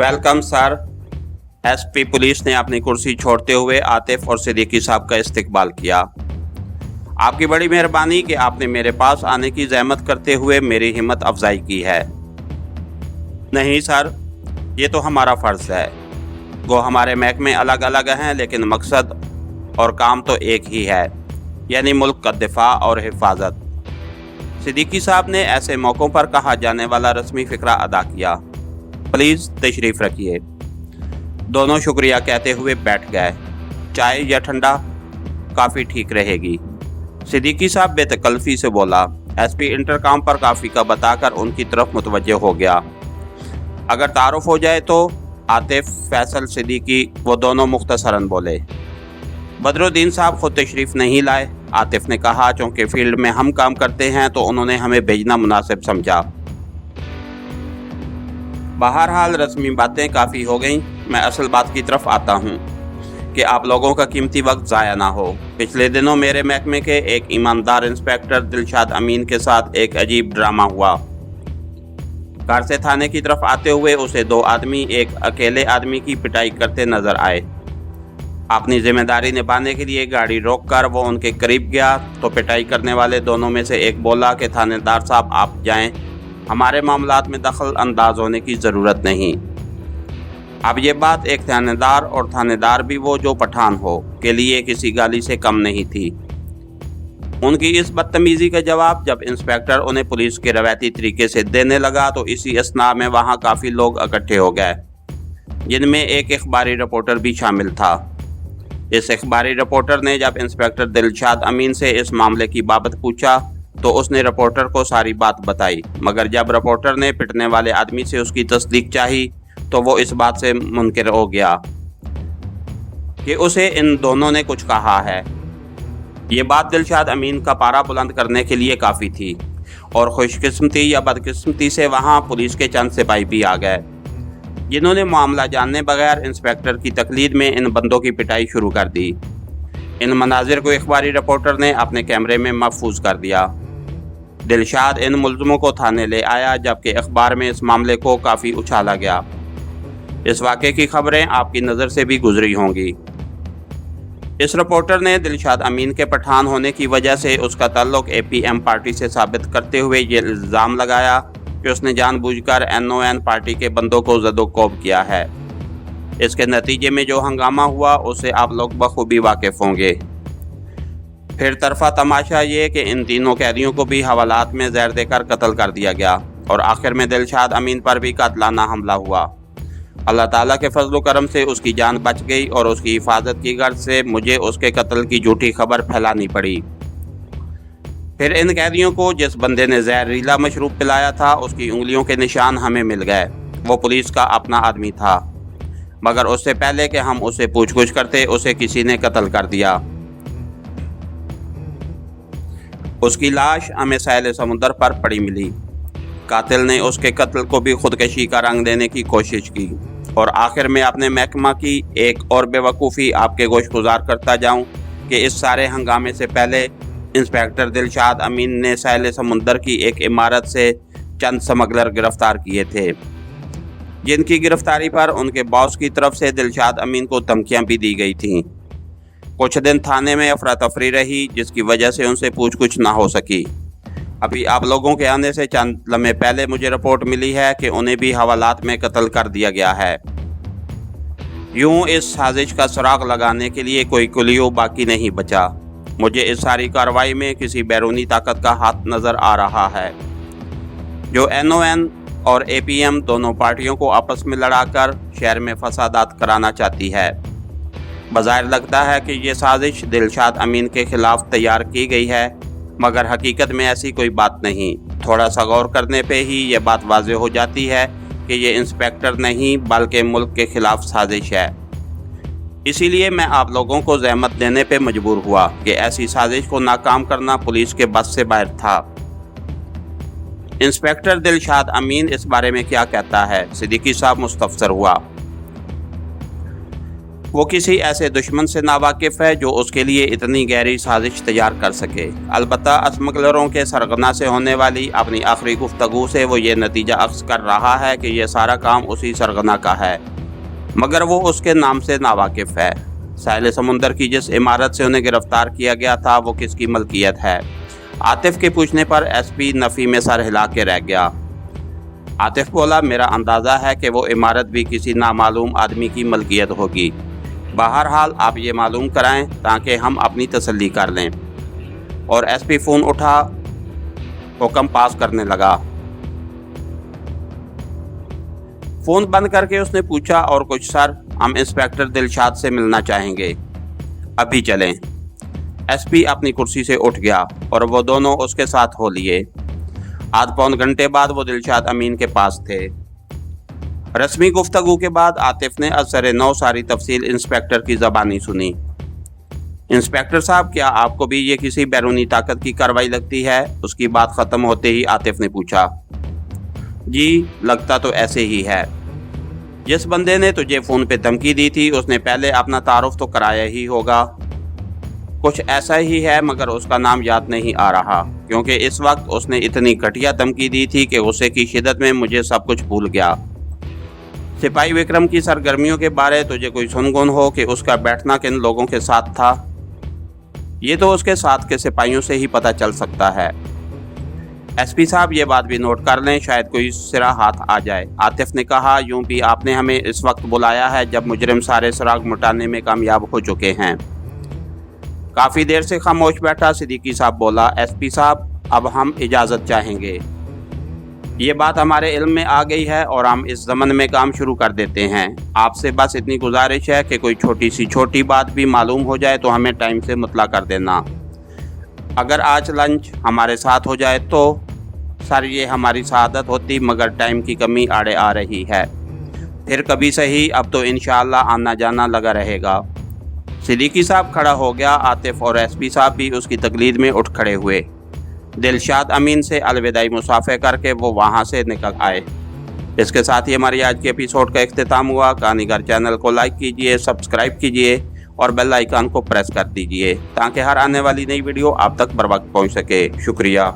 Welcome sir. SP police ने अपनी कुर्सी छोड़ते हुए आतिफ और सिद्दीकी साहब का इस्तकबाल किया। आपकी बड़ी मेहरबानी कि आपने मेरे पास आने की ज़हमत करते हुए मेरी हिम्मत अफजाई की है। नहीं सर, ये तो हमारा फ़र्ज़ है। वो हमारे महकमे अलग अलग हैं लेकिन मकसद और काम तो एक ही है, यानी मुल्क का दिफा और हिफाजत। सिद्दीकी साहब ने ऐसे मौक़ों पर कहा जाने वाला रस्मी फ़िक्रा अदा किया। प्लीज़ तशरीफ़ रखिए। दोनों शुक्रिया कहते हुए बैठ गए। चाय या ठंडा काफ़ी ठीक रहेगी। सिद्दीकी साहब बेतकल्फ़ी से बोला। एसपी इंटरकॉम पर काफ़ी का बताकर उनकी तरफ मुतवज्जह हो गया। अगर तारुफ हो जाए तो आतिफ, फैसल, सिद्दीकी वो दोनों मुख्तसरन बोले। बदरुद्दीन साहब खुद तशरीफ़ नहीं लाए। आतिफ ने कहा चूँकि फील्ड में हम काम करते हैं तो उन्होंने हमें भेजना मुनासिब समझा। बहरहाल रस्मी बातें काफ़ी हो गईं। मैं असल बात की तरफ आता हूँ कि आप लोगों का कीमती वक्त ज़ाया ना हो। पिछले दिनों मेरे महकमे के एक ईमानदार इंस्पेक्टर दिलशाद अमीन के साथ एक अजीब ड्रामा हुआ। कार से थाने की तरफ आते हुए उसे दो आदमी एक अकेले आदमी की पिटाई करते नजर आए। अपनी जिम्मेदारी निभाने के लिए गाड़ी रोककर वो उनके करीब गया तो पिटाई करने वाले दोनों में से एक बोला कि थानेदार साहब आप जाएं, हमारे मामलात में दखल अंदाज होने की ज़रूरत नहीं। अब ये बात एक थानेदार और थानेदार भी वो जो पठान हो के लिए किसी गाली से कम नहीं थी। उनकी इस बदतमीज़ी का जवाब जब इंस्पेक्टर उन्हें पुलिस के रवायती तरीके से देने लगा तो इसी असना में वहाँ काफ़ी लोग इकट्ठे हो गए, जिनमें एक अखबारी रिपोर्टर भी शामिल था। इस अखबारी रिपोर्टर ने जब इंस्पेक्टर दिलशाद अमीन से इस मामले की बाबत पूछा तो उसने रिपोर्टर को सारी बात बताई, मगर जब रिपोर्टर ने पिटने वाले आदमी से उसकी तस्दीक चाही तो वो इस बात से मुनकिर हो गया कि उसे इन दोनों ने कुछ कहा है। ये बात दिलशाद अमीन का पारा बुलंद करने के लिए काफ़ी थी और खुशकिस्मती या बदकिस्मती से वहाँ पुलिस के चंद सिपाही भी आ गए, जिन्होंने मामला जानने बगैर इंस्पेक्टर की तकलीद में इन बंदों की पिटाई शुरू कर दी। इन मनाजिर को अखबारी रिपोर्टर ने अपने कैमरे में महफूज कर दिया। दिलशाद इन मुल्ज़िमों को थाने ले आया जबकि अखबार में इस मामले को काफ़ी उछाला गया। इस वाक़े की खबरें आपकी नज़र से भी गुजरी होंगी। इस रिपोर्टर ने दिलशाद अमीन के पठान होने की वजह से उसका ताल्लुक APM पार्टी से साबित करते हुए ये इल्ज़ाम लगाया कि उसने जानबूझकर NON पार्टी के बंदों को ज़दोकोब किया है। इसके नतीजे में जो हंगामा हुआ उससे आप लोग बखूबी वाकिफ़ होंगे। फिर तरफा तमाशा ये कि इन तीनों कैदियों को भी हवालात में जहर देकर कत्ल कर दिया गया और आखिर में दिलशाद अमीन पर भी कातलाना हमला हुआ। अल्लाह ताला के फजल करम से उसकी जान बच गई और उसकी हिफाजत की गर्ज से मुझे उसके कत्ल की झूठी खबर फैलानी पड़ी। फिर इन कैदियों को जिस बंदे ने जहरीला मशरूब पिलाया था उसकी उंगलियों के निशान हमें मिल गए। वो पुलिस का अपना आदमी था, मगर उससे पहले कि हम उसे पूछ-गुछ करते उसे किसी ने कत्ल कर दिया। उसकी लाश हमें साहिल समुंदर पर पड़ी मिली। कातिल ने उसके कत्ल को भी खुदकशी का रंग देने की कोशिश की और आखिर में अपने महकमा की एक और बेवकूफ़ी आपके गोशगुजार करता जाऊं कि इस सारे हंगामे से पहले इंस्पेक्टर दिलशाद अमीन ने साहिल समुंदर की एक इमारत से चंद स्मगलर गिरफ्तार किए थे, जिनकी गिरफ्तारी पर उनके बॉस की तरफ से दिलशाद अमीन को धमकियां भी दी गई थीं। कुछ दिन थाने में अफरा तफरी रही जिसकी वजह से उनसे पूछ-गुछ ना हो सकी। अभी आप लोगों के आने से चंद लम्हे पहले मुझे रिपोर्ट मिली है कि उन्हें भी हवालात में कत्ल कर दिया गया है। यूं इस साजिश का सुराग लगाने के लिए कोई कुलियो बाकी नहीं बचा। मुझे इस सारी कार्रवाई में किसी बैरूनी ताकत का हाथ नज़र आ रहा है जो NON और APM दोनों पार्टियों को आपस में लड़ाकर शहर में फसादात कराना चाहती है। बज़ाहिर लगता है कि ये साजिश दिलशाद अमीन के खिलाफ तैयार की गई है, मगर हकीकत में ऐसी कोई बात नहीं। थोड़ा सा गौर करने पे ही ये बात वाज़ेह हो जाती है कि ये इंस्पेक्टर नहीं बल्कि मुल्क के खिलाफ साजिश है। इसीलिए मैं आप लोगों को ज़हमत देने पे मजबूर हुआ कि ऐसी साजिश को नाकाम करना पुलिस के बस से बाहर था। इंस्पेक्टर दिलशाद अमीन इस बारे में क्या कहता है? सिद्दीकी साहब मुस्तफसर हुआ। वो किसी ऐसे दुश्मन से नावाकिफ़ है जो उसके लिए इतनी गहरी साजिश तैयार कर सके। अलबत्ता स्मगलरों के सरगना से होने वाली अपनी आखिरी गुफ्तगू से वो ये नतीजा अख्ज़ कर रहा है कि यह सारा काम उसी सरगना का है, मगर वो उसके नाम से नावाकिफ़ है। साहिल समुंदर की जिस इमारत से उन्हें गिरफ्तार किया गया था वो किसकी मलकियत है? आतिफ के पूछने पर एसपी नफ़ी में सर हिला के रह गया। आतिफ बोला, मेरा अंदाज़ा है कि वो इमारत भी किसी नामालूम आदमी की मलकियत होगी। बहरहाल आप ये मालूम कराएं ताकि हम अपनी तसल्ली कर लें। और एसपी फ़ोन उठा हुक्म पास करने लगा। फ़ोन बंद करके उसने पूछा, और कुछ सर? हम इंस्पेक्टर दिलशाद से मिलना चाहेंगे। अभी चलें। एसपी अपनी कुर्सी से उठ गया और वो दोनों उसके साथ हो लिए। आध पौन घंटे बाद वो दिलशाद अमीन के पास थे। रस्मी गुफ्तगू के बाद आतिफ ने असर नौ सारी तफसील इंस्पेक्टर की ज़बानी सुनी। इंस्पेक्टर साहब, क्या आपको भी ये किसी बैरूनी ताकत की कार्रवाई लगती है? उसकी बात ख़त्म होते ही आतिफ ने पूछा। जी, लगता तो ऐसे ही है। जिस बंदे ने तुझे फ़ोन पे धमकी दी थी उसने पहले अपना तारुफ तो कराया ही होगा। कुछ ऐसा ही है, मगर उसका नाम याद नहीं आ रहा, क्योंकि इस वक्त उसने इतनी घटिया धमकी दी थी कि गुस्से की शिद्दत में मुझे सब कुछ भूल गया। सिपाही विक्रम की सरगर्मियों के बारे तुझे कोई सुनगुन हो कि उसका बैठना किन लोगों के साथ था? ये तो उसके साथ के सिपाहियों से ही पता चल सकता है। एसपी साहब, ये बात भी नोट कर लें, शायद कोई सिरा हाथ आ जाए। आतिफ ने कहा, यूं भी आपने हमें इस वक्त बुलाया है जब मुजरिम सारे सुराग मिटाने में कामयाब हो चुके हैं। काफ़ी देर से खामोश बैठा सिद्दीकी साहब बोला, एसपी साहब, अब हम इजाज़त चाहेंगे। ये बात हमारे इल्म में आ गई है और हम इस ज़मन में काम शुरू कर देते हैं। आपसे बस इतनी गुजारिश है कि कोई छोटी बात भी मालूम हो जाए तो हमें टाइम से मुतला कर देना। अगर आज लंच हमारे साथ हो जाए तो सर ये हमारी सआदत होती, मगर टाइम की कमी आड़े आ रही है। फिर कभी सही, अब तो इंशाअल्लाह आना जाना लगा रहेगा। सिद्दीकी साहब खड़ा हो गया। आतिफ और एसपी साहब भी उसकी तकलीद में उठ खड़े हुए। दिलशाद अमीन से अलविदाई मुसाफे करके वो वहाँ से निकल आए। इसके साथ ही हमारी आज के एपिसोड का इख्तिताम हुआ। कहानीगर चैनल को लाइक कीजिए, सब्सक्राइब कीजिए और बेल आइकन को प्रेस कर दीजिए ताकि हर आने वाली नई वीडियो आप तक बर वक्त पहुँच सके। शुक्रिया।